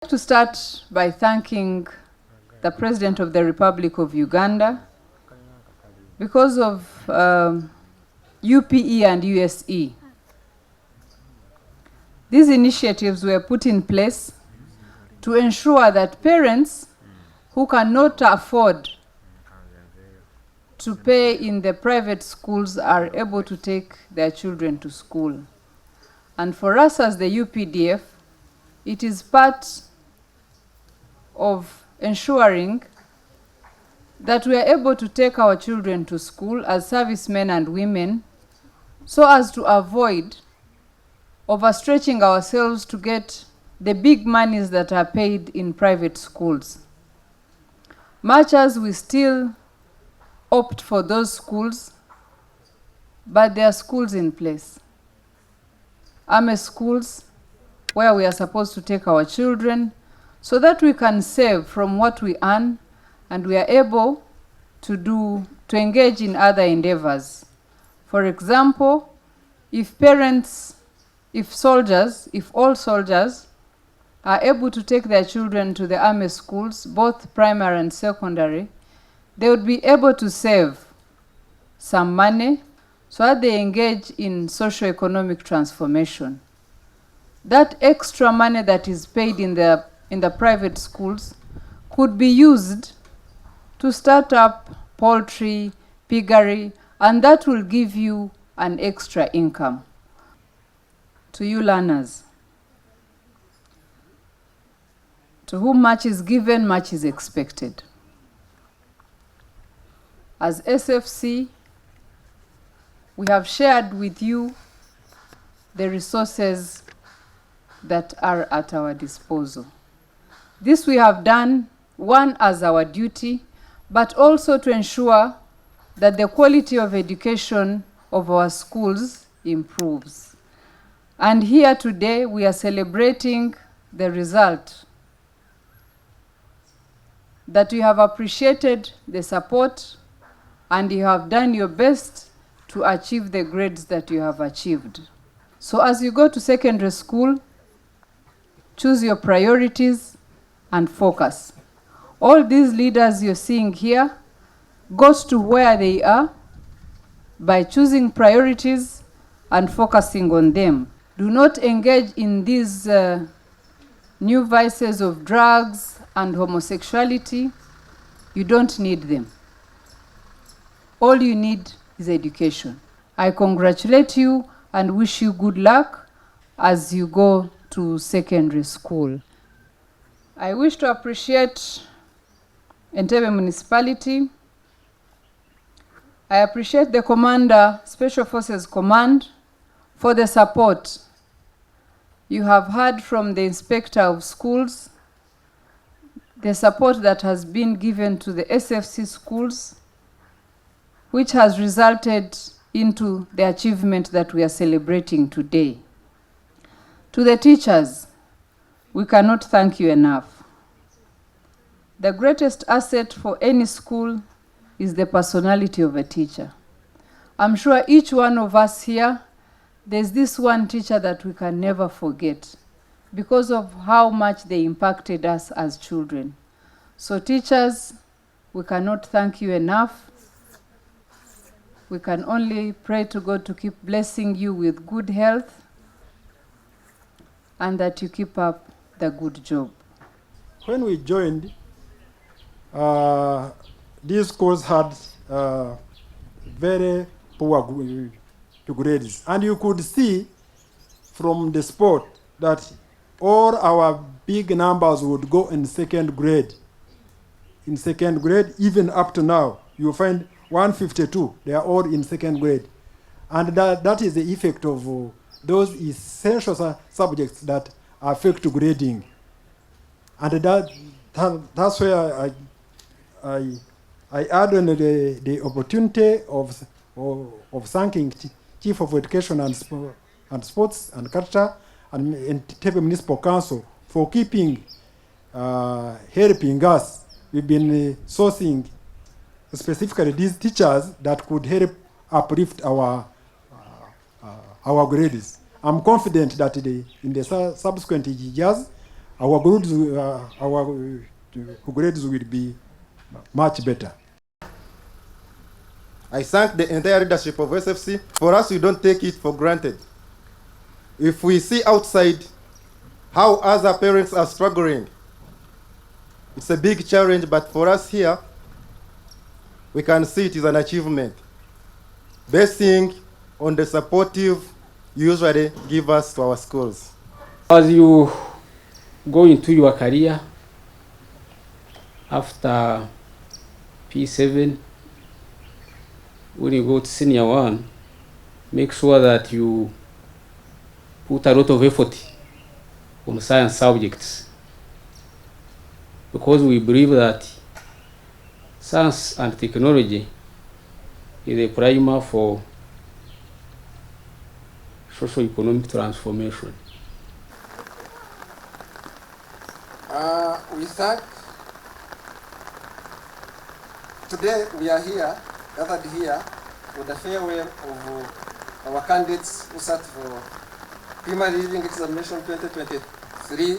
To start by thanking the President of the Republic of Uganda because of UPE and USE. These initiatives were put in place to ensure that parents who cannot afford to pay in the private schools are able to take their children to school. And for us as the UPDF, it is part of ensuring that we are able to take our children to school as servicemen and women so as to avoid overstretching ourselves to get the big monies that are paid in private schools. Much as we still opt for those schools, but there are schools in place. AME schools where we are supposed to take our children so that we can save from what we earn and we are able to engage in other endeavors. For example, if all soldiers are able to take their children to the army schools, both primary and secondary, they would be able to save some money so that they engage in socio-economic transformation. That extra money that is paid in the private schools could be used to start up poultry, piggery, and that will give you an extra income. To you learners, to whom much is given, much is expected. As SFC, we have shared with you the resources that are at our disposal. This we have done, one, as our duty, but also to ensure that the quality of education of our schools improves. And here today, we are celebrating the result that you have appreciated the support and you have done your best to achieve the grades that you have achieved. So as you go to secondary school, choose your priorities and focus. All these leaders you're seeing here got to where they are by choosing priorities and focusing on them. Do not engage in these new vices of drugs and homosexuality. You don't need them. All you need is education. I congratulate you and wish you good luck as you go to secondary school. I wish to appreciate Entebbe Municipality. I appreciate the Commander, Special Forces Command, for the support you have heard from the Inspector of Schools, the support that has been given to the SFC schools, which has resulted into the achievement that we are celebrating today. To the teachers, we cannot thank you enough. The greatest asset for any school is the personality of a teacher. I'm sure each one of us here, there's this one teacher that we can never forget because of how much they impacted us as children. So teachers, we cannot thank you enough. We can only pray to God to keep blessing you with good health and that you keep up the good job. When we joined, these schools had very poor grades. And you could see from the spot that all our big numbers would go in second grade. In second grade, even up to now, you find 152, they are all in second grade. And that is the effect of those essential subjects that affect grading. And that's where I add on the opportunity of thanking Chief of Education and Sports and Culture and Entebbe Municipal Council for keeping helping us. We've been sourcing specifically these teachers that could help uplift our grades. I'm confident that in the subsequent years, our grades will be much better. I thank the entire leadership of SFC. For us, we don't take it for granted. If we see outside how other parents are struggling, it's a big challenge, but for us here, we can see it is an achievement, basing on the supportive you usually give us to our schools. As you go into your career after P7, when you go to senior 1, make sure that you put a lot of effort on science subjects, because we believe that science and technology is a primer for socio-economic transformation. We thank, today we are here, gathered here for the farewell of our candidates who sat for primary reading examination 2023.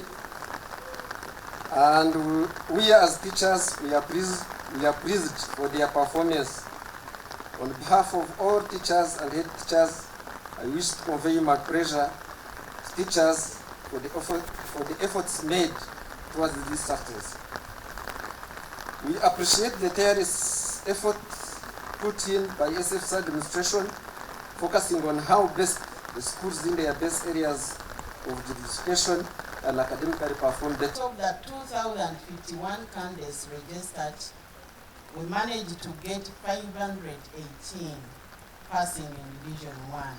And we as teachers, we are pleased for their performance. On behalf of all teachers and head teachers, I wish to convey my pleasure to teachers for the efforts made towards this success. We appreciate the tireless effort put in by SFC administration, focusing on how best the schools in their best areas of education and academically perform better. Of the 2,051 candidates registered, we managed to get 518 passing in Division 1.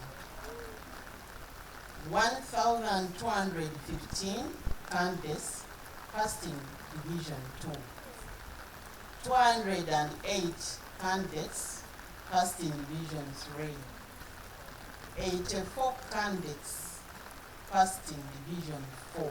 1,215 candidates passed in Division 2. 208 candidates passed in Division 3. 84 candidates passed in Division 4.